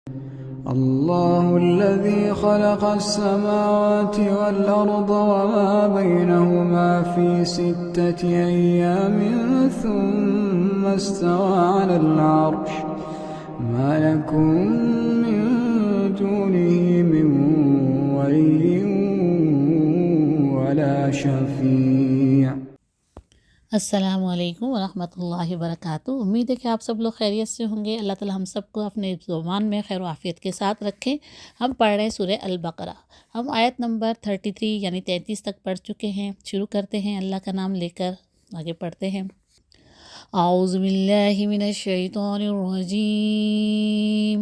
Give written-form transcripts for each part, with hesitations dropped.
الله الذي خلق السماوات والأرض وما بينهما في 6 أيام ثم استوى على العرش ما لكم من دونه من ولي ولا شفيع۔ السلام علیکم ورحمۃ اللہ وبرکاتہ۔ امید ہے کہ آپ سب لوگ خیریت سے ہوں گے۔ اللہ تعالی ہم سب کو اپنے زبان میں خیر و عافیت کے ساتھ رکھیں۔ ہم پڑھ رہے ہیں سورہ البقرہ۔ ہم آیت نمبر 33 یعنی 33 تک پڑھ چکے ہیں۔ شروع کرتے ہیں اللہ کا نام لے کر، آگے پڑھتے ہیں۔ اعوذ باللہ من الشیطان الرجیم،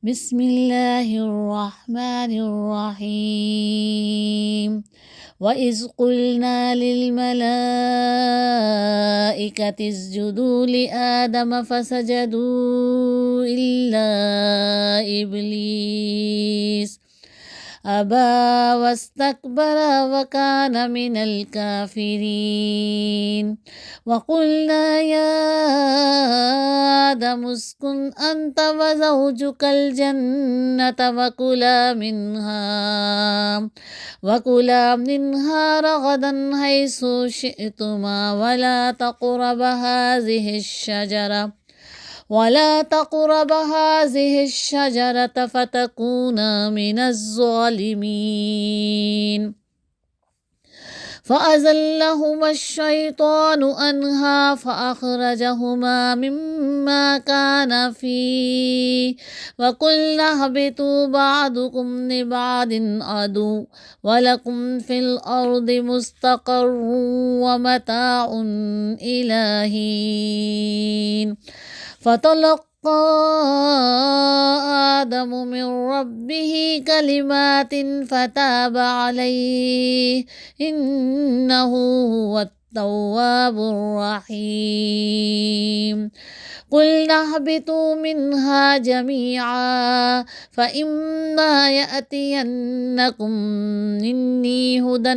بسم اللہ الرحمن الرحیم۔ وَإِذْ قُلْنَا لِلْمَلَائِكَةِ اسْجُدُوا لِآدَمَ فَسَجَدُوا إِلَّا إِبْلِيسَ أَبَى وَاسْتَكْبَرَ وَكَانَ مِنَ الْكَافِرِينَ وَقُلْنَا يَا آدَمُ اسْكُنْ أَنْتَ وَزَوْجُكَ الْجَنَّةَ وَكُلَا مِنْهَا رَغَدًا حَيْثُ شِئْتُمَا ولا تقرب هذه الشجرة فتكونا من الظالمين فأزلهما الشيطان عنها فأخرجهما مما كانا فيه وقلنا اهبطوا بعضكم لبعض عدو ولكم في الأرض مستقر ومتاع إلى حين فتلقى آدم من ربه كلمات فتاب عليه إنه هو التواب الرحيم قلنا اهبطوا منها جميعا فإما يأتينكم مني هدى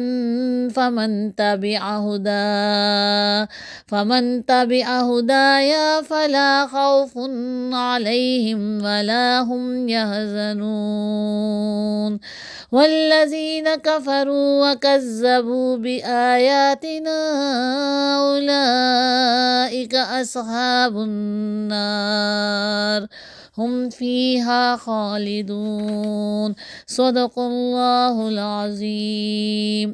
فمن تبع هدايا فلا خوف عليهم ولا هم يحزنون والذين كفروا وكذبوا بآياتنا أولئك أصحاب النار هم فيها خالدون صدق اللہ العظیم۔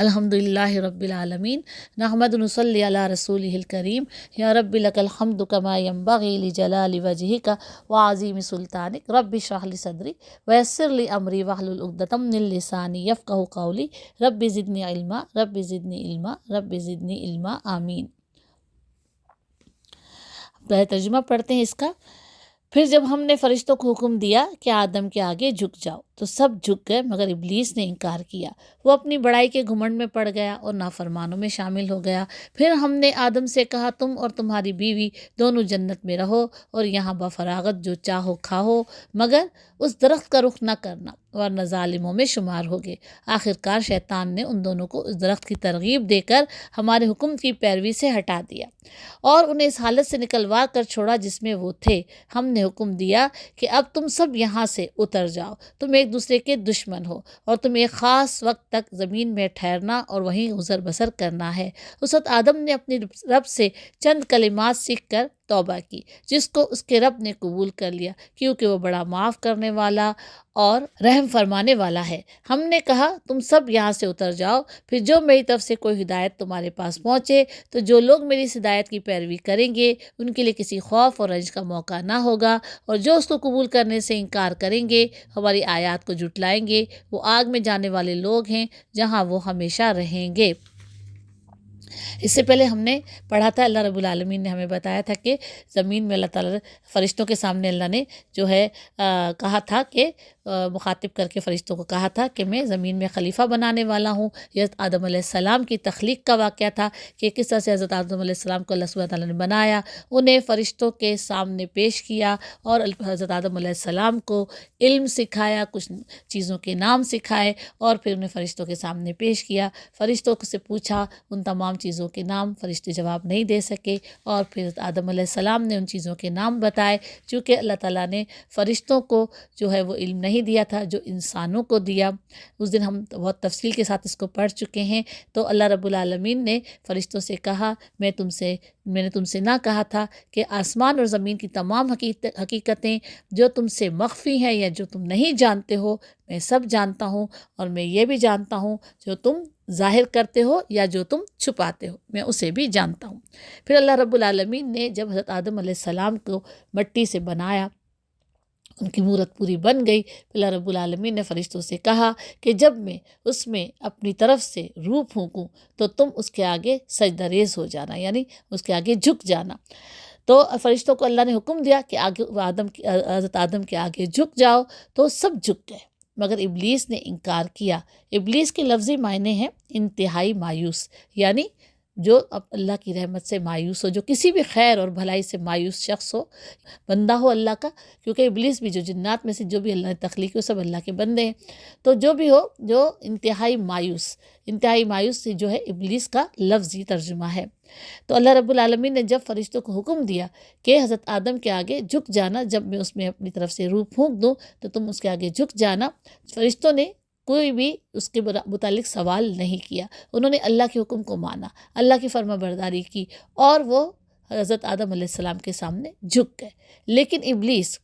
الحمدللہ رب العالمین، نحمد نصلی علی رسولہ الکریم۔ یا رب لک الحمد کما ینبغی لجلال وجہک وعظیم سلطانک، رب اشرح لی صدری ویسر لی امری واحلل عقدۃ من لسانی یفقہوا قولی، رب زدنی علما رب زدنی علما رب زدنی علما، آمین۔ ترجمہ پڑھتے ہیں اس کا۔ پھر جب ہم نے فرشتوں کو حکم دیا کہ آدم کے آگے جھک جاؤ تو سب جھک گئے مگر ابلیس نے انکار کیا۔ وہ اپنی بڑائی کے گھمنڈ میں پڑ گیا اور نافرمانوں میں شامل ہو گیا۔ پھر ہم نے آدم سے کہا تم اور تمہاری بیوی دونوں جنت میں رہو اور یہاں بفراغت جو چاہو کھاؤ، مگر اس درخت کا رخ نہ کرنا ورنہ ظالموں میں شمار ہوگے۔ آخرکار شیطان نے ان دونوں کو اس درخت کی ترغیب دے کر ہمارے حکم کی پیروی سے ہٹا دیا اور انہیں اس حالت سے نکلوا کر چھوڑا جس میں وہ تھے۔ ہم نے حکم دیا کہ اب تم سب یہاں سے اتر جاؤ، تم ایک دوسرے کے دشمن ہو اور تم ایک خاص وقت تک زمین میں ٹھہرنا اور وہیں گزر بسر کرنا ہے۔ اس وقت آدم نے اپنی رب سے چند کلمات سیکھ کر توبہ کی، جس کو اس کے رب نے قبول کر لیا کیونکہ وہ بڑا معاف کرنے والا اور رحم فرمانے والا ہے۔ ہم نے کہا تم سب یہاں سے اتر جاؤ، پھر جو میری طرف سے کوئی ہدایت تمہارے پاس پہنچے تو جو لوگ میری اس ہدایت کی پیروی کریں گے ان کے لیے کسی خوف اور رنج کا موقع نہ ہوگا، اور جو اس کو قبول کرنے سے انکار کریں گے، ہماری آیات کو جھٹلائیں گے، وہ آگ میں جانے والے لوگ ہیں جہاں وہ ہمیشہ رہیں گے۔ اس سے پہلے ہم نے پڑھا تھا، اللہ رب العالمین نے ہمیں بتایا تھا کہ زمین میں اللہ تعالیٰ فرشتوں کے سامنے اللہ نے جو ہے کہا تھا کہ مخاطب کر کے فرشتوں کو کہا تھا کہ میں زمین میں خلیفہ بنانے والا ہوں۔ یہ حضرت آدم علیہ السلام کی تخلیق کا واقعہ تھا کہ کس طرح سے حضرت آدم علیہ السلام کو اللہ سبحانہ تعالیٰ نے بنایا، انہیں فرشتوں کے سامنے پیش کیا اور حضرت آدم علیہ السلام کو علم سکھایا، کچھ چیزوں کے نام سکھائے اور پھر انہیں فرشتوں کے سامنے پیش کیا۔ فرشتوں سے پوچھا ان تمام چیزوں کے نام فرشتے جواب نہیں دے سکے، اور پھر آدم علیہ السلام نے ان چیزوں کے نام بتائے، چونکہ اللہ تعالیٰ نے فرشتوں کو جو ہے وہ علم نہیں دیا تھا جو انسانوں کو دیا۔ اس دن ہم بہت تفصیل کے ساتھ اس کو پڑھ چکے ہیں۔ تو اللہ رب العالمین نے فرشتوں سے کہا، میں نے تم سے نہ کہا تھا کہ آسمان اور زمین کی تمام حقیقتیں جو تم سے مخفی ہیں یا جو تم نہیں جانتے ہو، میں سب جانتا ہوں، اور میں یہ بھی جانتا ہوں جو تم ظاہر کرتے ہو یا جو تم چھپاتے ہو، میں اسے بھی جانتا ہوں۔ پھر اللہ رب العالمین نے جب حضرت آدم علیہ السلام کو مٹی سے بنایا، ان کی مورت پوری بن گئی، اللہ رب العالمین نے فرشتوں سے کہا کہ جب میں اس میں اپنی طرف سے روح پھونکوں تو تم اس کے آگے سجدہ ریز ہو جانا، یعنی اس کے آگے جھک جانا۔ تو فرشتوں کو اللہ نے حکم دیا کہ حضرت آدم کے آگے جھک جاؤ، تو سب جھک گئے، مگر ابلیس نے انکار کیا۔ ابلیس کے لفظی معنی ہیں انتہائی مایوس، یعنی جو اب اللہ کی رحمت سے مایوس ہو، جو کسی بھی خیر اور بھلائی سے مایوس شخص ہو، بندہ ہو اللہ کا، کیونکہ ابلیس بھی جو جنات میں سے جو بھی اللہ نے تخلیق ہو سب اللہ کے بندے ہیں، تو جو بھی ہو جو انتہائی مایوس سے جو ہے ابلیس کا لفظی ترجمہ ہے۔ تو اللہ رب العالمین نے جب فرشتوں کو حکم دیا کہ حضرت آدم کے آگے جھک جانا، جب میں اس میں اپنی طرف سے روح پھونک دوں تو تم اس کے آگے جھک جانا، فرشتوں نے کوئی بھی اس کے متعلق سوال نہیں کیا، انہوں نے اللہ کے حکم کو مانا، اللہ کی فرما برداری کی، اور وہ حضرت آدم علیہ السلام کے سامنے جھک گئے۔ لیکن ابلیس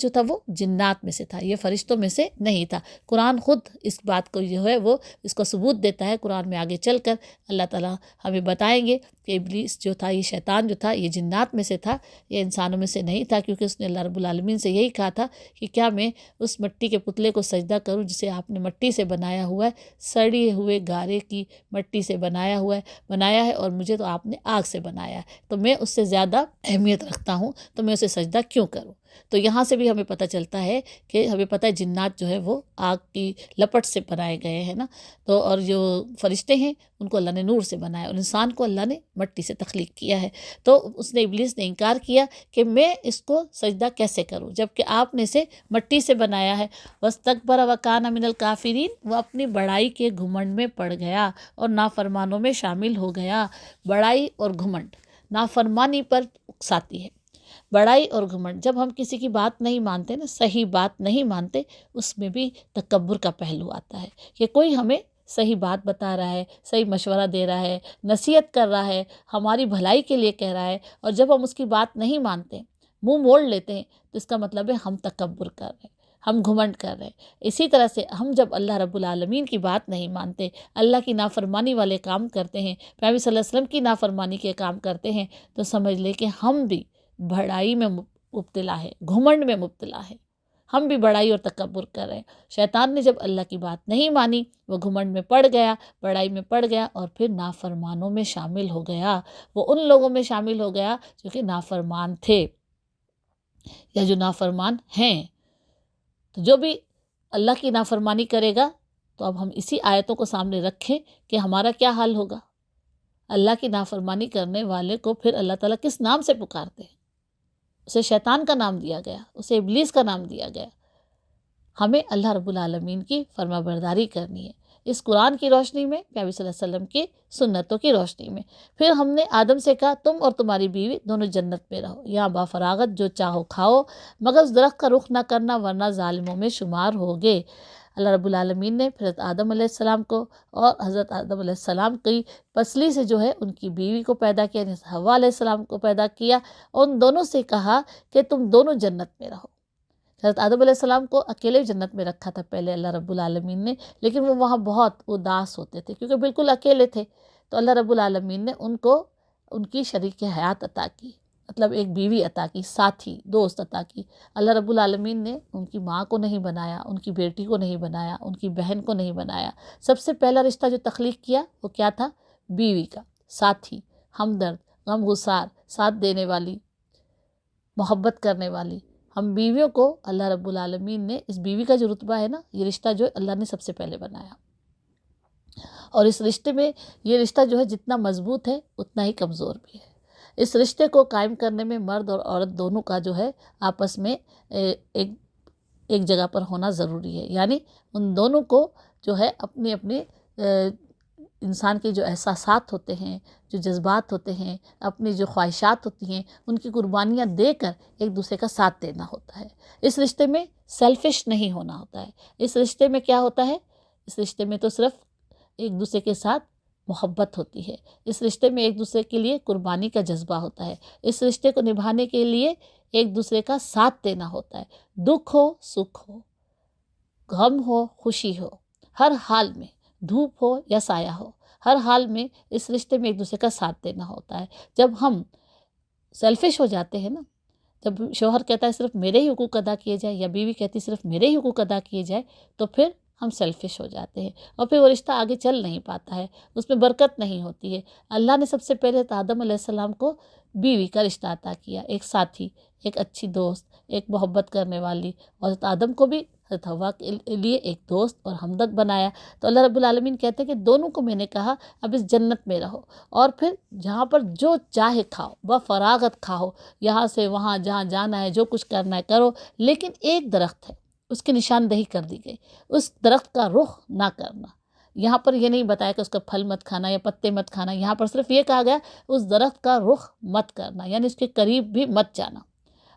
جو تھا وہ جنات میں سے تھا، یہ فرشتوں میں سے نہیں تھا۔ قرآن خود اس بات کو جو ہے وہ اس کو ثبوت دیتا ہے، قرآن میں آگے چل کر اللہ تعالیٰ ہمیں بتائیں گے کہ ابلیس جو تھا، یہ شیطان جو تھا، یہ جنات میں سے تھا، یہ انسانوں میں سے نہیں تھا، کیونکہ اس نے اللہ رب العالمین سے یہی کہا تھا کہ کیا میں اس مٹی کے پتلے کو سجدہ کروں جسے آپ نے مٹی سے بنایا ہوا ہے، سڑے ہوئے گارے کی مٹی سے بنایا ہے، اور مجھے تو آپ نے آگ سے بنایا ہے، تو میں اس سے زیادہ اہمیت رکھتا ہوں، تو میں اسے سجدہ کیوں کروں؟ تو یہاں سے بھی ہمیں پتہ چلتا ہے کہ ہمیں پتہ ہے جنات جو ہے وہ آگ کی لپٹ سے بنائے گئے ہیں نا، تو اور جو فرشتے ہیں ان کو اللہ نے نور سے بنایا، اور انسان کو اللہ نے مٹی سے تخلیق کیا ہے۔ تو ابلیس نے انکار کیا کہ میں اس کو سجدہ کیسے کروں جبکہ آپ نے اسے مٹی سے بنایا ہے۔ وَاسْتَكْبَرَ وَكَانَ مِنَ الْكَافِرِينَ، وہ اپنی بڑائی کے گھمنڈ میں پڑ گیا اور نافرمانوں میں شامل ہو گیا۔ بڑائی اور گھمنڈ نافرمانی پر اکساتی ہے۔ بڑائی اور گھمنڈ، جب ہم کسی کی بات نہیں مانتے نا، صحیح بات نہیں مانتے، اس میں بھی تکبر کا پہلو آتا ہے کہ کوئی ہمیں صحیح بات بتا رہا ہے، صحیح مشورہ دے رہا ہے، نصیحت کر رہا ہے، ہماری بھلائی کے لیے کہہ رہا ہے، اور جب ہم اس کی بات نہیں مانتے، منہ موڑ لیتے ہیں، تو اس کا مطلب ہے ہم تکبر کر رہے ہیں، ہم گھمنڈ کر رہے ہیں۔ اسی طرح سے ہم جب اللہ رب العالمین کی بات نہیں مانتے، اللہ کی نافرمانی والے کام کرتے ہیں، پیغمبر صلی اللہ علیہ وسلم کی نافرمانی کے کام کرتے ہیں، تو سمجھ لے کہ ہم بھی بڑائی میں مبتلا ہے، گھمنڈ میں مبتلا ہے، ہم بھی بڑائی اور تکبر کر رہے ہیں۔ شیطان نے جب اللہ کی بات نہیں مانی، وہ گھمنڈ میں پڑ گیا، بڑائی میں پڑ گیا، اور پھر نافرمانوں میں شامل ہو گیا۔ وہ ان لوگوں میں شامل ہو گیا جو کہ نافرمان تھے یا جو نافرمان ہیں۔ تو جو بھی اللہ کی نافرمانی کرے گا، تو اب ہم اسی آیتوں کو سامنے رکھیں کہ ہمارا کیا حال ہوگا۔ اللہ کی نافرمانی کرنے والے کو پھر اللہ تعالیٰ کس نام سے پکارتے ہیں؟ اسے شیطان کا نام دیا گیا، اسے ابلیس کا نام دیا گیا۔ ہمیں اللہ رب العالمین کی فرما برداری کرنی ہے، اس قرآن کی روشنی میں، پیغمبر صلی اللہ علیہ وسلم کی سنتوں کی روشنی میں۔ پھر ہم نے آدم سے کہا تم اور تمہاری بیوی دونوں جنت میں رہو، یہاں بافراغت جو چاہو کھاؤ، مگر اس درخت کا رخ نہ کرنا ورنہ ظالموں میں شمار ہوگے۔ اللہ رب العالمین نے حضرت آدم علیہ السلام کو اور حضرت آدم علیہ السلام کی پسلی سے جو ہے ان کی بیوی کو پیدا کیا، حوا علیہ السلام کو پیدا کیا، اور ان دونوں سے کہا کہ تم دونوں جنت میں رہو۔ حضرت آدم علیہ السلام کو اکیلے جنت میں رکھا تھا پہلے اللہ رب العالمین نے، لیکن وہ وہاں بہت اداس ہوتے تھے کیونکہ بالکل اکیلے تھے، تو اللہ رب العالمین نے ان کو ان کی شریک حیات عطا کی، مطلب ایک بیوی عطا کی، ساتھی دوست عطا کی۔ اللہ رب العالمین نے ان کی ماں کو نہیں بنایا، ان کی بیٹی کو نہیں بنایا، ان کی بہن کو نہیں بنایا۔ سب سے پہلا رشتہ جو تخلیق کیا وہ کیا تھا؟ بیوی کا، ساتھی، ہمدرد، غم گسار، ساتھ دینے والی، محبت کرنے والی۔ ہم بیویوں کو اللہ رب العالمین نے، اس بیوی کا جو رتبہ ہے نا، یہ رشتہ جو اللہ نے سب سے پہلے بنایا، اور اس رشتے میں یہ رشتہ جو ہے جتنا مضبوط ہے اتنا ہی کمزور بھی ہے۔ اس رشتے کو قائم کرنے میں مرد اور عورت دونوں کا جو ہے آپس میں ایک جگہ پر ہونا ضروری ہے، یعنی ان دونوں کو جو ہے اپنی اپنی انسان کے جو احساسات ہوتے ہیں، جو جذبات ہوتے ہیں، اپنی جو خواہشات ہوتی ہیں، ان کی قربانیاں دے کر ایک دوسرے کا ساتھ دینا ہوتا ہے۔ اس رشتے میں سیلفش نہیں ہونا ہوتا ہے۔ اس رشتے میں کیا ہوتا ہے؟ اس رشتے میں تو صرف ایک دوسرے کے ساتھ محبت ہوتی ہے۔ اس رشتے میں ایک دوسرے کے لیے قربانی کا جذبہ ہوتا ہے۔ اس رشتے کو نبھانے کے لیے ایک دوسرے کا ساتھ دینا ہوتا ہے۔ دکھ ہو، سکھ ہو، غم ہو، خوشی ہو، ہر حال میں، دھوپ ہو یا سایہ ہو، ہر حال میں اس رشتے میں ایک دوسرے کا ساتھ دینا ہوتا ہے۔ جب ہم سیلفش ہو جاتے ہیں نا، جب شوہر کہتا ہے صرف میرے ہی حقوق ادا کیے جائیں یا بیوی کہتی ہے صرف میرے ہی حقوق ادا کیے جائیں، تو پھر ہم سیلفش ہو جاتے ہیں اور پھر وہ رشتہ آگے چل نہیں پاتا ہے، اس میں برکت نہیں ہوتی ہے۔ اللہ نے سب سے پہلے آدم علیہ السلام کو بیوی کا رشتہ عطا کیا، ایک ساتھی، ایک اچھی دوست، ایک محبت کرنے والی، اور حضرت آدم کو بھی حضرت حوا کے لیے ایک دوست اور ہمدرد بنایا۔ تو اللہ رب العالمین کہتے ہیں کہ دونوں کو میں نے کہا اب اس جنت میں رہو، اور پھر جہاں پر جو چاہے کھاؤ، بفراغت کھاؤ، یہاں سے وہاں جہاں جانا ہے، جو کچھ کرنا ہے کرو، لیکن ایک درخت ہے، اس کی نشاندہی کر دی گئی، اس درخت کا رخ نہ کرنا۔ یہاں پر یہ نہیں بتایا کہ اس کا پھل مت کھانا یا پتے مت کھانا، یہاں پر صرف یہ کہا گیا اس درخت کا رخ مت کرنا، یعنی اس کے قریب بھی مت جانا۔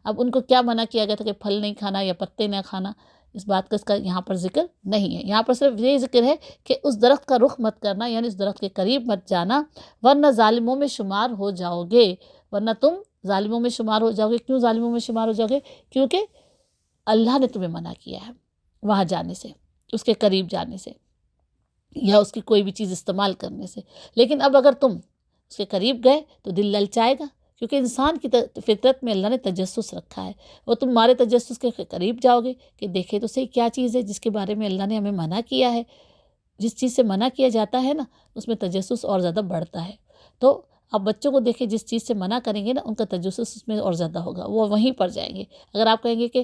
اب ان کو کیا منع کیا گیا تھا کہ پھل نہیں کھانا یا پتے نہ کھانا؟ اس بات کا اس کا یہاں پر ذکر نہیں ہے۔ یہاں پر صرف یہ ذکر ہے کہ اس درخت کا رخ مت کرنا، یعنی اس درخت کے قریب مت جانا، ورنہ ظالموں میں شمار ہو جاؤ گے، ورنہ تم ظالموں میں شمار ہو جاؤ گے۔ کیوں ظالموں میں شمار ہو جاؤ گے؟ کیونکہ اللہ نے تمہیں منع کیا ہے وہاں جانے سے، اس کے قریب جانے سے، یا اس کی کوئی بھی چیز استعمال کرنے سے۔ لیکن اب اگر تم اس کے قریب گئے تو دل للچائے گا، کیونکہ انسان کی فطرت میں اللہ نے تجسس رکھا ہے، اور تم ہمارے تجسس کے قریب جاؤ گے کہ دیکھے تو صحیح کیا چیز ہے جس کے بارے میں اللہ نے ہمیں منع کیا ہے۔ جس چیز سے منع کیا جاتا ہے نا، اس میں تجسس اور زیادہ بڑھتا ہے۔ تو آپ بچوں کو دیکھیں، جس چیز سے منع کریں گے نا، ان کا تجسس اس میں اور زیادہ ہوگا، وہ وہیں پر جائیں گے۔ اگر آپ کہیں گے کہ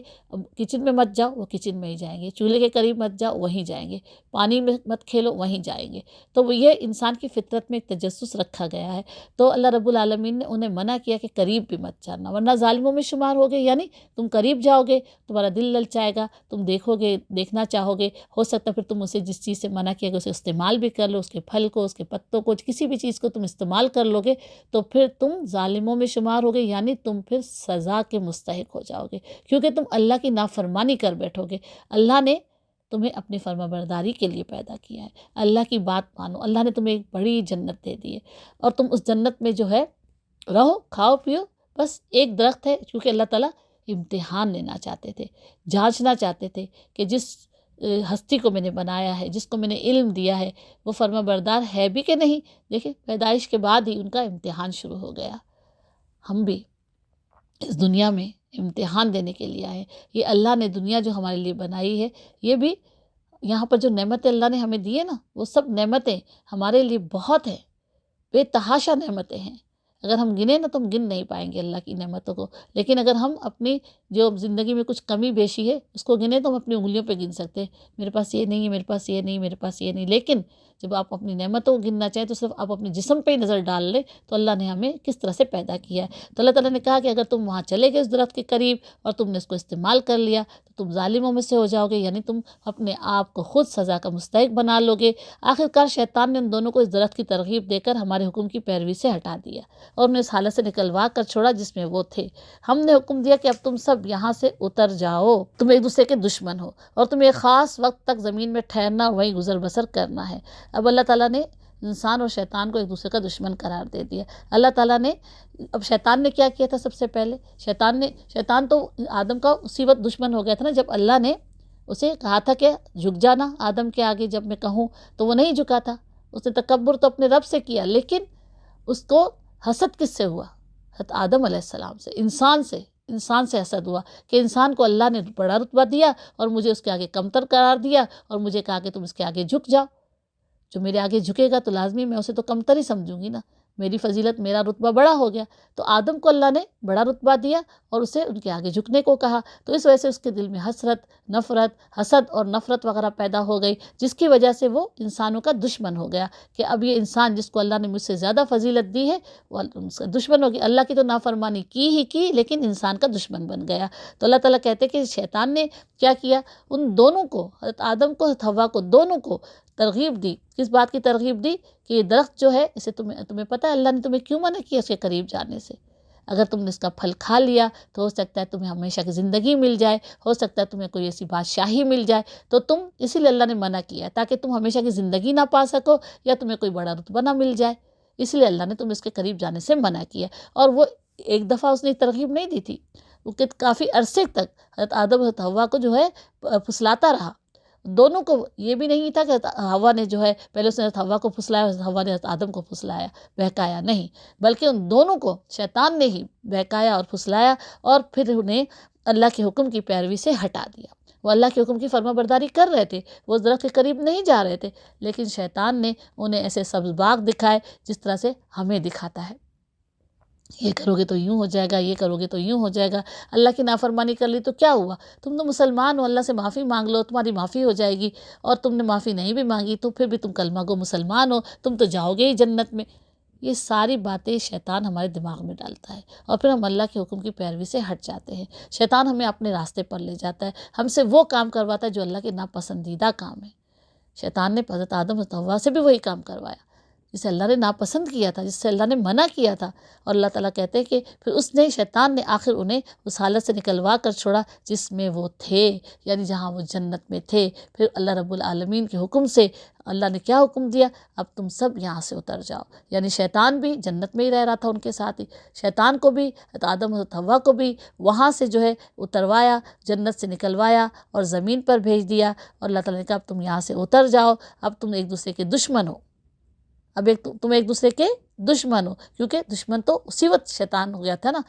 کچن میں مت جاؤ، وہ کچن میں ہی جائیں گے، چولہے کے قریب مت جاؤ، وہیں جائیں گے، پانی میں مت کھیلو، وہیں جائیں گے۔ تو وہ یہ انسان کی فطرت میں ایک تجسس رکھا گیا ہے۔ تو اللہ رب العالمین نے انہیں منع کیا کہ قریب بھی مت جانا، ورنہ ظالموں میں شمار ہوگے، یعنی تم قریب جاؤ گے، تمہارا دل للچائے گا، تم دیکھو گے، دیکھنا چاہو گے، ہو سکتا ہے پھر تم اسے جس چیز سے منع کیا گیا اسے استعمال بھی کر لو، اس کے پھل کو، اس کے پتوں کو، کسی بھی چیز کو تم استعمال کر لو گے، تو پھر تم ظالموں میں شمار ہوگے، یعنی تم پھر سزا کے مستحق ہو جاؤ گے، کیونکہ تم اللہ کی نافرمانی کر بیٹھو گے۔ اللہ نے تمہیں اپنی فرما برداری کے لیے پیدا کیا ہے، اللہ کی بات مانو، اللہ نے تمہیں ایک بڑی جنت دے دی ہے، اور تم اس جنت میں جو ہے رہو، کھاؤ پیو، بس ایک درخت ہے، کیونکہ اللہ تعالیٰ امتحان لینا چاہتے تھے، جانچنا چاہتے تھے کہ جس ہستی کو میں نے بنایا ہے، جس کو میں نے علم دیا ہے، وہ فرما بردار ہے بھی کہ نہیں۔ دیکھیں، پیدائش کے بعد ہی ان کا امتحان شروع ہو گیا۔ ہم بھی اس دنیا میں امتحان دینے کے لیے آئے۔ یہ اللہ نے دنیا جو ہمارے لیے بنائی ہے، یہ بھی یہاں پر جو نعمتیں اللہ نے ہمیں دی ہے نا، وہ سب نعمتیں ہمارے لیے بہت ہیں، بے تحاشا نعمتیں ہیں۔ اگر ہم گنیں نا تو ہم گن نہیں پائیں گے اللہ کی نعمتوں کو، لیکن اگر ہم اپنی جو زندگی میں کچھ کمی بیشی ہے اس کو گنیں تو ہم اپنی انگلیوں پہ گن سکتے ہیں، میرے پاس یہ نہیں ہے، میرے پاس یہ نہیں، میرے پاس یہ نہیں۔ لیکن جب آپ اپنی نعمتوں کو گننا چاہیں تو صرف آپ اپنے جسم پہ ہی نظر ڈال لیں تو اللہ نے ہمیں کس طرح سے پیدا کیا ہے۔ تو اللہ تعالیٰ نے کہا کہ اگر تم وہاں چلے گئے اس درخت کے قریب اور تم نے اس کو استعمال کر لیا تو تم ظالموں میں سے ہو جاؤ گے، یعنی تم اپنے آپ کو خود سزا کا مستحق بنا لو گے۔ آخرکار شیطان نے ان دونوں کو اس درخت کی ترغیب دے کر ہمارے حکم کی پیروی سے ہٹا دیا اور انہیں اس حالت سے نکلوا کر چھوڑا جس میں وہ تھے۔ ہم نے حکم دیا کہ اب تم سب یہاں سے اتر جاؤ، تم ایک دوسرے کے دشمن ہو اور تم ایک خاص وقت تک زمین میں ٹھہرنا، وہیں گزر بسر کرنا ہے۔ اب اللہ تعالیٰ نے انسان اور شیطان کو ایک دوسرے کا دشمن قرار دے دیا۔ اللہ تعالیٰ نے اب شیطان نے کیا کیا تھا؟ سب سے پہلے شیطان تو آدم کا اسی وقت دشمن ہو گیا تھا نا جب اللہ نے اسے کہا تھا کہ جھک جانا آدم کے آگے، جب میں کہوں تو وہ نہیں جھکا تھا۔ اس نے تکبر تو اپنے رب سے کیا، لیکن اس کو حسد کس سے ہوا؟ حضرت آدم علیہ السلام سے، انسان سے حسد ہوا کہ انسان کو اللہ نے بڑا رتبہ دیا اور مجھے اس کے آگے کمتر قرار دیا، اور مجھے کہا کہ تم اس کے آگے جھک جاؤ۔ جو میرے آگے جھکے گا تو لازمی میں اسے تو کمتر ہی سمجھوں گی نا، میری فضیلت، میرا رتبہ بڑا ہو گیا۔ تو آدم کو اللہ نے بڑا رتبہ دیا اور اسے ان کے آگے جھکنے کو کہا، تو اس وجہ سے اس کے دل میں حسرت، نفرت، حسد اور نفرت وغیرہ پیدا ہو گئی، جس کی وجہ سے وہ انسانوں کا دشمن ہو گیا کہ اب یہ انسان جس کو اللہ نے مجھ سے زیادہ فضیلت دی ہے وہ اس کا دشمن ہو گیا۔ اللہ کی تو نافرمانی کی لیکن انسان کا دشمن بن گیا۔ تو اللہ تعالیٰ کہتے کہ شیطان نے کیا کیا؟ ان دونوں کو، حضرت آدم کو، حضرت حوا کو، دونوں کو ترغیب دی. کس بات کی ترغیب دی؟ کہ یہ درخت جو ہے اسے تمہیں پتہ ہے اللہ نے تمہیں کیوں منع کیا اس کے قریب جانے سے. اگر تم نے اس کا پھل کھا لیا تو ہو سکتا ہے تمہیں ہمیشہ کی زندگی مل جائے، ہو سکتا ہے تمہیں کوئی ایسی بادشاہی مل جائے. تو تم اسی لیے اللہ نے منع کیا ہے تاکہ تم ہمیشہ کی زندگی نہ پا سکو یا تمہیں کوئی بڑا رتبہ نہ مل جائے. اس لیے اللہ نے تم اس کے قریب جانے سے منع کیا. اور وہ ایک دفعہ اس نے ترغیب نہیں دی تھی، وہ کہ کافی عرصے تک حضرت آدم اور حضرت حوا کو جو ہے پھسلاتا رہا. دونوں کو یہ بھی نہیں تھا کہ حضرت حوا نے جو ہے پہلے اس نے حضرت حوا کو پھسلایا، حضرت حوا نے حضرت آدم کو پھسلایا بہکایا، نہیں، بلکہ ان دونوں کو شیطان نے ہی بہکایا اور پھسلایا اور پھر انہیں اللہ کے حکم کی پیروی سے ہٹا دیا. وہ اللہ کے حکم کی فرما برداری کر رہے تھے، وہ اس درخت کے قریب نہیں جا رہے تھے، لیکن شیطان نے انہیں ایسے سبز باغ دکھائے جس طرح سے ہمیں دکھاتا ہے. یہ کرو گے تو یوں ہو جائے گا، یہ کرو گے تو یوں ہو جائے گا. اللہ کی نافرمانی کر لی تو کیا ہوا؟ تم تو مسلمان ہو، اللہ سے معافی مانگ لو، تمہاری معافی ہو جائے گی. اور تم نے معافی نہیں بھی مانگی تو پھر بھی تم کلمہ گو مسلمان ہو، تم تو جاؤ گے ہی جنت میں. یہ ساری باتیں شیطان ہمارے دماغ میں ڈالتا ہے اور پھر ہم اللہ کے حکم کی پیروی سے ہٹ جاتے ہیں. شیطان ہمیں اپنے راستے پر لے جاتا ہے، ہم سے وہ کام کرواتا ہے جو اللہ کے ناپسندیدہ کام ہے. شیطان نے حضرت آدم اور حوا سے بھی وہی کام کروایا جسے اللہ نے ناپسند کیا تھا، جس سے اللہ نے منع کیا تھا. اور اللہ تعالیٰ کہتے ہیں کہ پھر شیطان نے آخر انہیں اس حالت سے نکلوا کر چھوڑا جس میں وہ تھے، یعنی جہاں وہ جنت میں تھے. پھر اللہ رب العالمین کے حکم سے اللہ نے کیا حکم دیا؟ اب تم سب یہاں سے اتر جاؤ. یعنی شیطان بھی جنت میں ہی رہ رہا تھا ان کے ساتھ ہی، شیطان کو بھی حضرت آدم اور حوا کو بھی وہاں سے جو ہے اتروایا، جنت سے نکلوایا اور زمین پر بھیج دیا. اور اللہ تعالیٰ نے کہا اب تم یہاں سے اتر جاؤ، اب تم ایک دوسرے کے دشمن ہو. اب تم ایک دوسرے کے دشمن ہو، کیونکہ دشمن تو اسی وقت شیطان ہو گیا تھا نا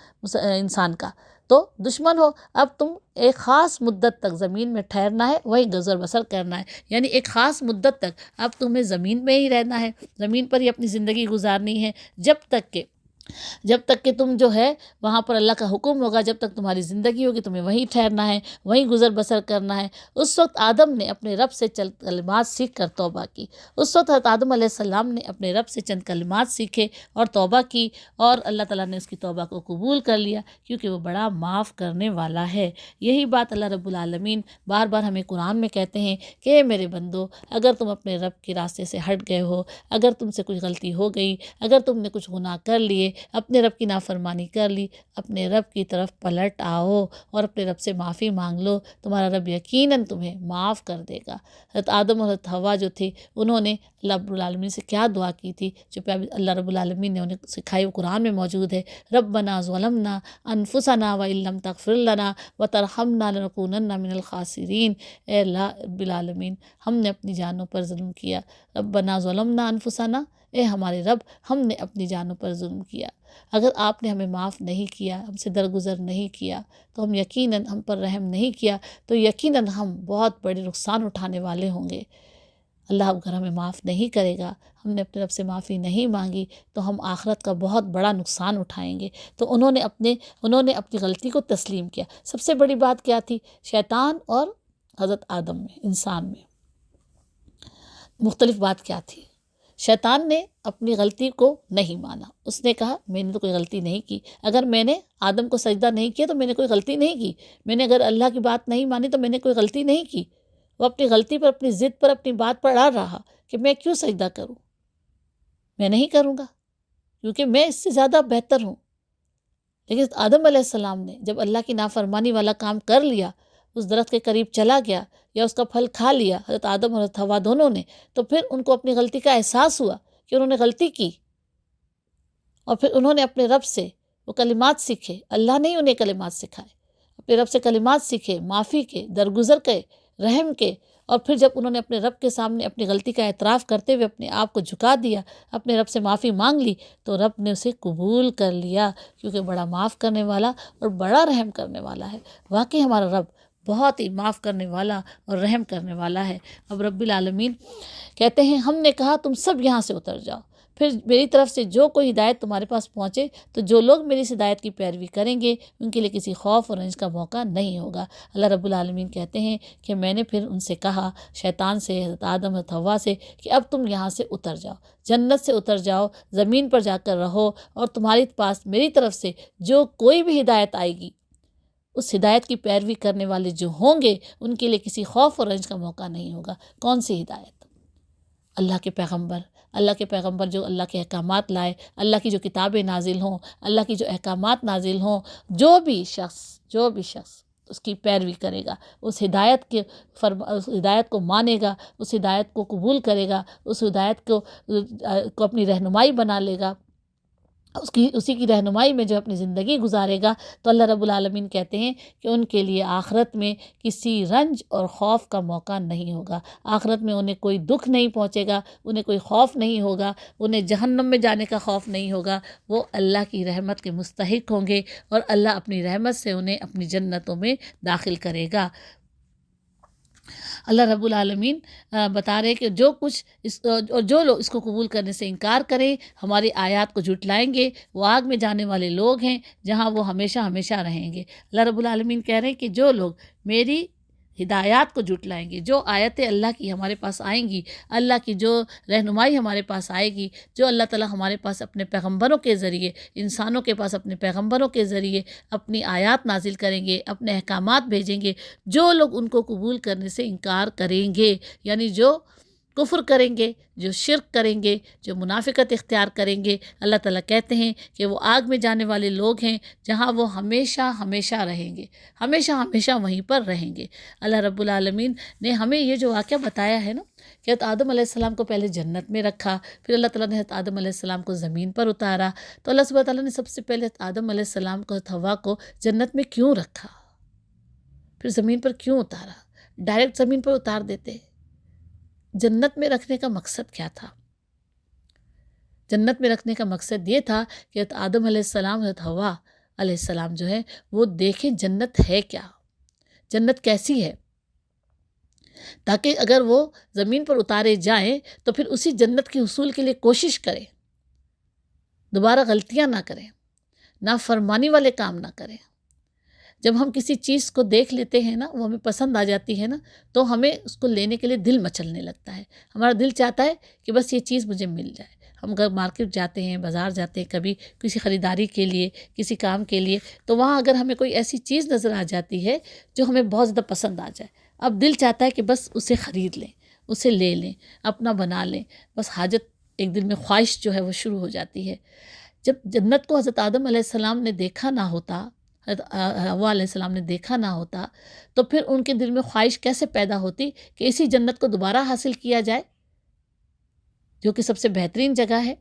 انسان کا. تو دشمن ہو، اب تم ایک خاص مدت تک زمین میں ٹھہرنا ہے، وہی گزر بسر کرنا ہے. یعنی ایک خاص مدت تک اب تمہیں زمین میں ہی رہنا ہے، زمین پر ہی اپنی زندگی گزارنی ہے، جب تک کہ تم جو ہے وہاں پر اللہ کا حکم ہوگا، جب تک تمہاری زندگی ہوگی تمہیں وہیں ٹھہرنا ہے، وہیں گزر بسر کرنا ہے. اس وقت آدم نے اپنے رب سے چند کلمات سیکھ کر توبہ کی. اس وقت حضرت آدم علیہ السلام نے اپنے رب سے چند کلمات سیکھے اور توبہ کی، اور اللہ تعالیٰ نے اس کی توبہ کو قبول کر لیا کیونکہ وہ بڑا معاف کرنے والا ہے. یہی بات اللہ رب العالمین بار بار ہمیں قرآن میں کہتے ہیں کہ اے میرے بندو، اگر تم اپنے رب کے راستے سے ہٹ گئے ہو، اگر تم سے کوئی غلطی ہو گئی، اگر تم نے کچھ گناہ کر لیے، اپنے رب کی نافرمانی کر لی، اپنے رب کی طرف پلٹ آؤ اور اپنے رب سے معافی مانگ لو، تمہارا رب یقیناً تمہیں معاف کر دے گا. حضرت آدم اور حضرت حوا جو تھی انہوں نے اللہ رب العالمین سے کیا دعا کی تھی جو اللہ رب العالمین نے انہیں سکھائی، وہ قرآن میں موجود ہے. ربنا ظلمنا انفسنا وان لم تغفر لنا وترحمنا لنکونن من الخاسرین. اے اللہ رب العالمین، ہم نے اپنی جانوں پر ظلم کیا. ربنا ظلمنا انفسنا، اے ہمارے رب ہم نے اپنی جانوں پر ظلم کیا. اگر آپ نے ہمیں معاف نہیں کیا، ہم سے درگزر نہیں کیا، تو ہم یقیناً ہم پر رحم نہیں کیا تو یقیناً ہم بہت بڑے نقصان اٹھانے والے ہوں گے. اللہ اگر ہمیں معاف نہیں کرے گا، ہم نے اپنے رب سے معافی نہیں مانگی تو ہم آخرت کا بہت بڑا نقصان اٹھائیں گے. تو انہوں نے اپنی غلطی کو تسلیم کیا. سب سے بڑی بات کیا تھی؟ شیطان اور حضرت آدم میں، انسان میں مختلف بات کیا تھی؟ شیطان نے اپنی غلطی کو نہیں مانا. اس نے کہا میں نے تو کوئی غلطی نہیں کی، اگر میں نے آدم کو سجدہ نہیں کیا تو میں نے کوئی غلطی نہیں کی، میں نے اگر اللہ کی بات نہیں مانی تو میں نے کوئی غلطی نہیں کی. وہ اپنی غلطی پر، اپنی ضد پر، اپنی بات پر اڑ رہا کہ میں کیوں سجدہ کروں، میں نہیں کروں گا کیونکہ میں اس سے زیادہ بہتر ہوں. لیکن آدم علیہ السلام نے جب اللہ کی نافرمانی والا کام کر لیا، اس درخت کے قریب چلا گیا یا اس کا پھل کھا لیا حضرت آدم اور حضرت حوا دونوں نے، تو پھر ان کو اپنی غلطی کا احساس ہوا کہ انہوں نے غلطی کی. اور پھر انہوں نے اپنے رب سے وہ کلمات سیکھے. اللہ نے ہی انہیں کلمات سکھائے، اپنے رب سے کلمات سیکھے، معافی کے، درگزر کے، رحم کے. اور پھر جب انہوں نے اپنے رب کے سامنے اپنی غلطی کا اعتراف کرتے ہوئے اپنے آپ کو جھکا دیا، اپنے رب سے معافی مانگ لی، تو رب نے اسے قبول کر لیا کیونکہ بڑا معاف کرنے والا اور بڑا رحم کرنے والا ہے. واقعی ہمارا رب بہت ہی معاف کرنے والا اور رحم کرنے والا ہے. اب رب العالمین کہتے ہیں ہم نے کہا تم سب یہاں سے اتر جاؤ، پھر میری طرف سے جو کوئی ہدایت تمہارے پاس پہنچے تو جو لوگ میری اس ہدایت کی پیروی کریں گے ان کے لیے کسی خوف اور رنج کا موقع نہیں ہوگا. اللہ رب العالمین کہتے ہیں کہ میں نے پھر ان سے کہا، شیطان سے، حضرت آدم حضرت حوا سے، کہ اب تم یہاں سے اتر جاؤ، جنت سے اتر جاؤ، زمین پر جا کر رہو، اور تمہارے پاس میری طرف سے جو کوئی بھی ہدایت آئے گی اس ہدایت کی پیروی کرنے والے جو ہوں گے ان کے لیے کسی خوف اور رنج کا موقع نہیں ہوگا. کون سی ہدایت؟ اللہ کے پیغمبر جو اللہ کے احکامات لائے، اللہ کی جو کتابیں نازل ہوں، اللہ کی جو احکامات نازل ہوں، جو بھی شخص اس کی پیروی کرے گا، اس ہدایت کو مانے گا، اس ہدایت کو قبول کرے گا، اس ہدایت کو اپنی رہنمائی بنا لے گا، اسی کی رہنمائی میں جو اپنی زندگی گزارے گا، تو اللہ رب العالمین کہتے ہیں کہ ان کے لیے آخرت میں کسی رنج اور خوف کا موقع نہیں ہوگا، آخرت میں انہیں کوئی دکھ نہیں پہنچے گا، انہیں کوئی خوف نہیں ہوگا، انہیں جہنم میں جانے کا خوف نہیں ہوگا، وہ اللہ کی رحمت کے مستحق ہوں گے اور اللہ اپنی رحمت سے انہیں اپنی جنتوں میں داخل کرے گا۔ اللہ رب العالمین بتا رہے کہ جو لوگ اس کو قبول کرنے سے انکار کریں، ہماری آیات کو جھٹلائیں گے، وہ آگ میں جانے والے لوگ ہیں جہاں وہ ہمیشہ ہمیشہ رہیں گے۔ اللہ رب العالمین کہہ رہے ہیں کہ جو لوگ میری ہدایات کو جھٹلائیں گے، جو آیتیں اللہ کی ہمارے پاس آئیں گی، اللہ کی جو رہنمائی ہمارے پاس آئے گی، جو اللہ تعالیٰ ہمارے پاس اپنے پیغمبروں کے ذریعے، انسانوں کے پاس اپنے پیغمبروں کے ذریعے اپنی آیات نازل کریں گے، اپنے احکامات بھیجیں گے، جو لوگ ان کو قبول کرنے سے انکار کریں گے، یعنی جو کفر کریں گے، جو شرک کریں گے، جو منافقت اختیار کریں گے، اللہ تعالیٰ کہتے ہیں کہ وہ آگ میں جانے والے لوگ ہیں جہاں وہ ہمیشہ ہمیشہ رہیں گے، ہمیشہ ہمیشہ وہیں پر رہیں گے۔ اللہ رب العالمین نے ہمیں یہ جو واقعہ بتایا ہے نا کہ حضرت آدم علیہ السلام کو پہلے جنت میں رکھا، پھر اللہ تعالیٰ نے حضرت آدم علیہ السلام کو زمین پر اتارا، تو اللہ سبحانہ تعالیٰ نے سب سے پہلے حضرت آدم علیہ السلام کو، حضرت حوا کو جنت میں کیوں رکھا، پھر زمین پر کیوں اتارا؟ ڈائریکٹ زمین پر اتار دیتے۔ جنت میں رکھنے کا مقصد کیا تھا؟ جنت میں رکھنے کا مقصد یہ تھا کہ حضرت آدم علیہ السلام، حضرت حوا علیہ السلام جو ہے وہ دیکھیں جنت ہے کیا، جنت کیسی ہے، تاکہ اگر وہ زمین پر اتارے جائیں تو پھر اسی جنت کے حصول کے لیے کوشش کریں، دوبارہ غلطیاں نہ کریں، نافرمانی والے کام نہ کریں۔ جب ہم کسی چیز کو دیکھ لیتے ہیں نا، وہ ہمیں پسند آ جاتی ہے نا، تو ہمیں اس کو لینے کے لیے دل مچلنے لگتا ہے، ہمارا دل چاہتا ہے کہ بس یہ چیز مجھے مل جائے۔ ہم اگر مارکیٹ جاتے ہیں، بازار جاتے ہیں کبھی کسی خریداری کے لیے، کسی کام کے لیے، تو وہاں اگر ہمیں کوئی ایسی چیز نظر آ جاتی ہے جو ہمیں بہت زیادہ پسند آ جائے، اب دل چاہتا ہے کہ بس اسے خرید لیں، اسے لے لیں، اپنا بنا لیں، بس حاجت ایک دل میں خواہش جو ہے وہ شروع ہو جاتی ہے۔ جب جنت کو حضرت آدم علیہ السلام نے دیکھا نہ ہوتا، حضرت حوا علیہ السلام نے دیکھا نہ ہوتا، تو پھر ان کے دل میں خواہش کیسے پیدا ہوتی کہ اسی جنت کو دوبارہ حاصل کیا جائے جو کہ سب سے بہترین جگہ ہے۔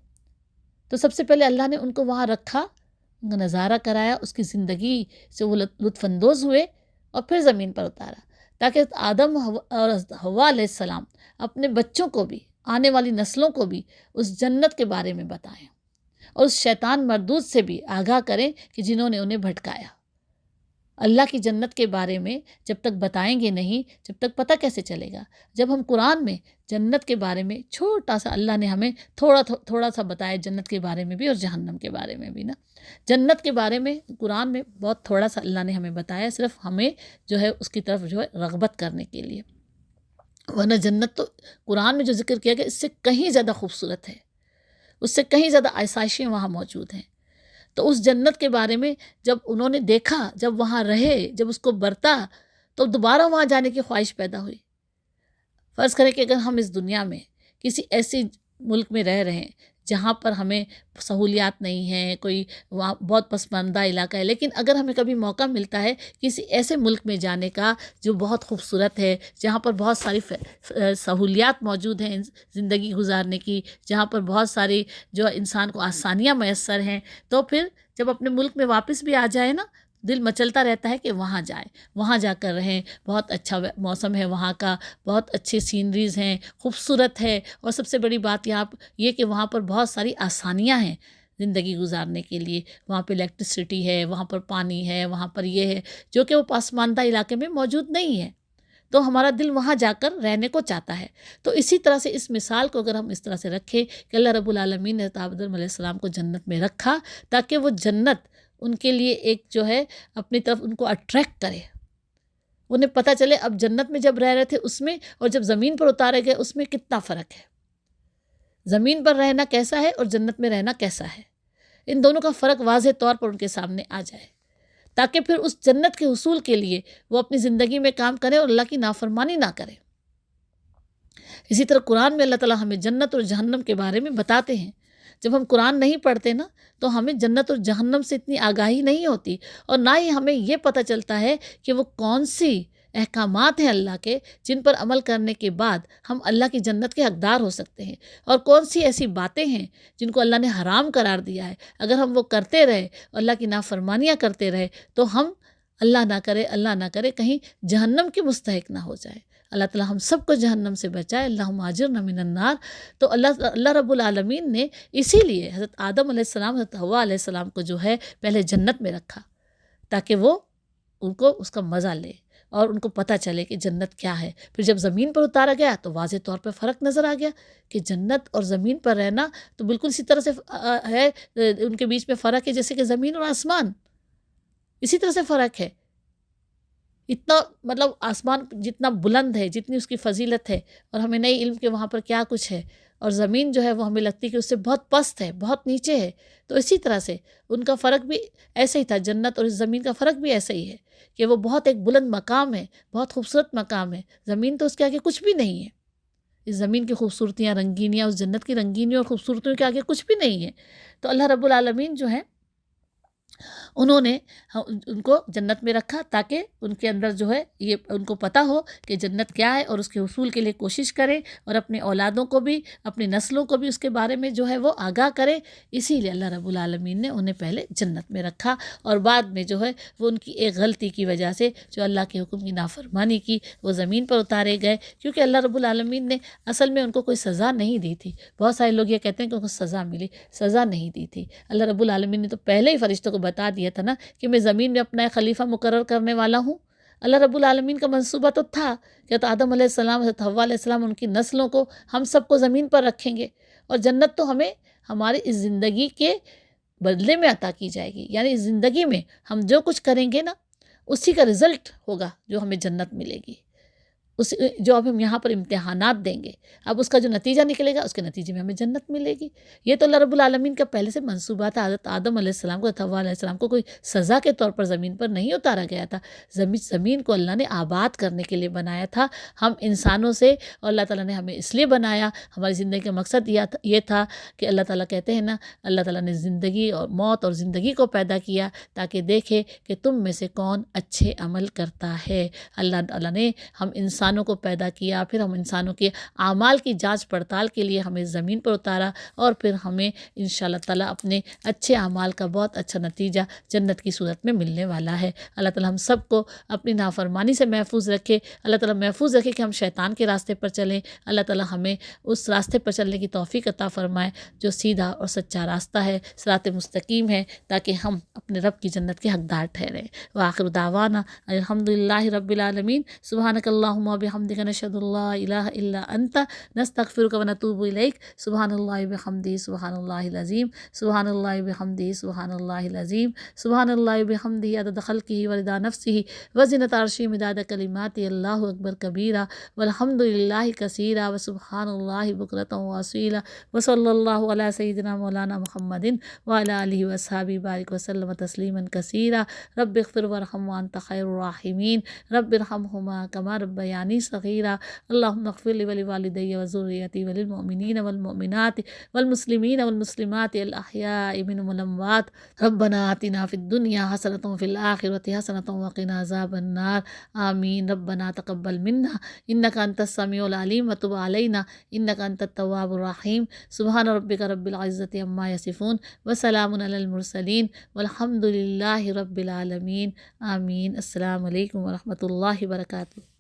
تو سب سے پہلے اللہ نے ان کو وہاں رکھا، ان کا نظارہ کرایا، اس کی زندگی سے وہ لطف اندوز ہوئے، اور پھر زمین پر اتارا تاکہ آدم اور حوا علیہ السلام اپنے بچوں کو بھی، آنے والی نسلوں کو بھی اس جنت کے بارے میں بتائیں اور اس شیطان مردود سے بھی آگاہ کریں کہ جنہوں نے انہیں بھٹکایا۔ اللہ کی جنت کے بارے میں جب تک بتائیں گے نہیں، جب تک پتہ کیسے چلے گا؟ جب ہم قرآن میں جنت کے بارے میں چھوٹا سا، اللہ نے ہمیں تھوڑا سا بتایا جنت کے بارے میں بھی اور جہنم کے بارے میں بھی نا، جنت کے بارے میں قرآن میں بہت تھوڑا سا اللہ نے ہمیں بتایا، صرف ہمیں جو ہے اس کی طرف جو ہے رغبت کرنے کے لیے، ورنہ جنت تو قرآن میں جو ذکر کیا گیا اس سے کہیں زیادہ خوبصورت ہے، اس سے کہیں زیادہ آسائشیں وہاں موجود ہیں۔ تو اس جنت کے بارے میں جب انہوں نے دیکھا، جب وہاں رہے، جب اس کو برتا، تو دوبارہ وہاں جانے کی خواہش پیدا ہوئی۔ فرض کریں کہ اگر ہم اس دنیا میں کسی ایسی ملک میں رہ رہے ہیں جہاں پر ہمیں سہولیات نہیں ہیں، کوئی وہاں بہت پسماندہ علاقہ ہے، لیکن اگر ہمیں کبھی موقع ملتا ہے کسی ایسے ملک میں جانے کا جو بہت خوبصورت ہے، جہاں پر بہت ساری سہولیات موجود ہیں زندگی گزارنے کی، جہاں پر بہت ساری جو انسان کو آسانیاں میسر ہیں، تو پھر جب اپنے ملک میں واپس بھی آ جائے نا، دل مچلتا رہتا ہے کہ وہاں جائیں، وہاں جا کر رہیں، بہت اچھا موسم ہے وہاں کا، بہت اچھی سینریز ہیں، خوبصورت ہے، اور سب سے بڑی بات یہ کہ وہاں پر بہت ساری آسانیاں ہیں زندگی گزارنے کے لیے، وہاں پہ الیکٹریسٹی ہے، وہاں پر پانی ہے، وہاں پر یہ ہے جو کہ وہ پسماندہ علاقے میں موجود نہیں ہے، تو ہمارا دل وہاں جا کر رہنے کو چاہتا ہے۔ تو اسی طرح سے اس مثال کو اگر ہم اس طرح سے رکھیں کہ اللہ رب العالمین نے آدم علیہ السلام کو جنت میں رکھا تاکہ وہ جنت ان کے لیے ایک جو ہے اپنی طرف ان کو اٹریکٹ کرے، انہیں پتہ چلے اب جنت میں جب رہ رہے تھے اس میں اور جب زمین پر اتارے گئے اس میں کتنا فرق ہے، زمین پر رہنا کیسا ہے اور جنت میں رہنا کیسا ہے، ان دونوں کا فرق واضح طور پر ان کے سامنے آ جائے، تاکہ پھر اس جنت کے حصول کے لیے وہ اپنی زندگی میں کام کریں اور اللہ کی نافرمانی نہ کریں۔ اسی طرح قرآن میں اللہ تعالیٰ ہمیں جنت اور جہنم کے بارے میں بتاتے ہیں. جب ہم قرآن نہیں پڑھتے نا تو ہمیں جنت اور جہنم سے اتنی آگاہی نہیں ہوتی، اور نہ ہی ہمیں یہ پتہ چلتا ہے کہ وہ کون سی احکامات ہیں اللہ کے جن پر عمل کرنے کے بعد ہم اللہ کی جنت کے حقدار ہو سکتے ہیں، اور کون سی ایسی باتیں ہیں جن کو اللہ نے حرام قرار دیا ہے. اگر ہم وہ کرتے رہے، اللہ کی نافرمانیاں کرتے رہے، تو ہم اللہ نہ کرے کہیں جہنم کے مستحق نہ ہو جائے. اللہ تعالیٰ ہم سب کو جہنم سے بچائے. اللہم اجرنا من النار. تو اللہ رب العالمین نے اسی لیے حضرت آدم علیہ السلام، حضرت حوا علیہ السلام کو جو ہے پہلے جنت میں رکھا، تاکہ وہ ان کو اس کا مزہ لے اور ان کو پتہ چلے کہ جنت کیا ہے. پھر جب زمین پر اتارا گیا تو واضح طور پہ فرق نظر آ گیا کہ جنت اور زمین پر رہنا تو بالکل اسی طرح سے ہے، ان کے بیچ میں فرق ہے جیسے کہ زمین اور آسمان. اسی طرح سے فرق ہے. اتنا مطلب آسمان جتنا بلند ہے، جتنی اس کی فضیلت ہے، اور ہمیں نہیں علم کہ وہاں پر کیا کچھ ہے، اور زمین جو ہے وہ ہمیں لگتی کہ اس سے بہت پست ہے، بہت نیچے ہے. تو اسی طرح سے ان کا فرق بھی ایسا ہی تھا. جنت اور اس زمین کا فرق بھی ایسا ہی ہے کہ وہ بہت ایک بلند مقام ہے، بہت خوبصورت مقام ہے. زمین تو اس کے آگے کچھ بھی نہیں ہے. اس زمین کی خوبصورتیاں، رنگینیاں اس جنت کی رنگینیوں اور خوبصورتیوں کے آگے کچھ بھی نہیں ہے. تو اللہ رب العالمین جو ہے انہوں نے ان کو جنت میں رکھا تاکہ ان کے اندر جو ہے یہ ان کو پتہ ہو کہ جنت کیا ہے، اور اس کے حصول کے لیے کوشش کریں، اور اپنے اولادوں کو بھی، اپنی نسلوں کو بھی اس کے بارے میں جو ہے وہ آگاہ کریں. اسی لیے اللہ رب العالمین نے انہیں پہلے جنت میں رکھا، اور بعد میں جو ہے وہ ان کی ایک غلطی کی وجہ سے جو اللہ کے حکم کی نافرمانی کی وہ زمین پر اتارے گئے. کیونکہ اللہ رب العالمین نے اصل میں ان کو کوئی سزا نہیں دی تھی. بہت سارے لوگ یہ کہتے ہیں کہ ان کو سزا ملی، سزا نہیں دی تھی. اللہ رب العالمین نے تو پہلے ہی فرشتوں کو بتا دیا تھا نا کہ میں زمین میں اپنا ایک خلیفہ مقرر کرنے والا ہوں. اللہ رب العالمین کا منصوبہ تو تھا کہ حضرت آدم علیہ السلام، حضرت حوا علیہ السلام، ان کی نسلوں کو، ہم سب کو زمین پر رکھیں گے، اور جنت تو ہمیں ہماری اس زندگی کے بدلے میں عطا کی جائے گی. یعنی اس زندگی میں ہم جو کچھ کریں گے نا اسی کا رزلٹ ہوگا جو ہمیں جنت ملے گی. جو اب ہم یہاں پر امتحانات دیں گے، اب اس کا جو نتیجہ نکلے گا اس کے نتیجے میں ہمیں جنت ملے گی. یہ تو اللہ رب العالمین کا پہلے سے منصوبہ تھا. حضرت آدم علیہ السلام کو، حضرت حوا علیہ السلام کو کوئی سزا کے طور پر زمین پر نہیں اتارا گیا تھا. زمین کو اللہ نے آباد کرنے کے لیے بنایا تھا ہم انسانوں سے. اور اللہ تعالیٰ نے ہمیں اس لیے بنایا، ہماری زندگی کا مقصد یہ تھا کہ اللہ تعالیٰ کہتے ہیں نا، اللہ تعالیٰ نے زندگی اور موت اور زندگی کو پیدا کیا تاکہ دیکھے کہ تم میں سے کون اچھے عمل کرتا ہے. اللہ تعالیٰ نے ہم انسانوں کو پیدا کیا، پھر ہم انسانوں کے اعمال کی جانچ پڑتال کے لیے ہمیں زمین پر اتارا، اور پھر ہمیں انشاءاللہ تعالیٰ اپنے اچھے اعمال کا بہت اچھا نتیجہ جنت کی صورت میں ملنے والا ہے. اللہ تعالیٰ ہم سب کو اپنی نافرمانی سے محفوظ رکھے. اللہ تعالیٰ محفوظ رکھے کہ ہم شیطان کے راستے پر چلیں. اللہ تعالیٰ ہمیں اس راستے پر چلنے کی توفیق عطا فرمائے جو سیدھا اور سچا راستہ ہے، صراط مستقیم ہے، تاکہ ہم اپنے رب کی جنت کے حقدار ٹھہریں. وآخر دعوانا الحمدللہ رب العالمین. سبحانک اللہم وبحمدک نشہد ان لا الہ الا انت نستغفرک ونتوب الیک. سبحان اللہ بحمدہ، سبحان اللہ العظیم، سبحان اللہ بحمدہ، سبحان اللہ العظیم، سبحان اللہ بحمدہ عدد خلقہ ورضا نفسہ وزنۃ عرشہ مداد کلماتہ. اللہ اکبر کبیرہ والحمد للہ کثیرہ وسبحان اللہ بکرۃ واصیلہ. وصلی اللہ علی سیدنا مولانا محمد وعلی آلہ واصحابہ بارک وسلم تسلیما کثیرا. رب اغفر وارحم وانت خیر الراحمین. رب ارحمہما کما ربیانی صغیرا. اللہم اغفر لی ولوالدی وذریتی وللمؤمنین والمؤمنات والمسلمین والمسلمات الاحیاء منہم والاموات. ربنا آتنا فی الدنیا حسنۃ وفی الآخرۃ حسنۃ وقنا عذاب النار. آمین. ربنا تقبل منا انک انت السمیع العلیم وتب علینا انک انت التواب الرحیم. سبحان ربک رب العزۃ عما یصفون وسلام علی المرسلین والحمد للہ رب العالمین. آمین. السلام علیکم ورحمۃ اللہ وبرکاتہ.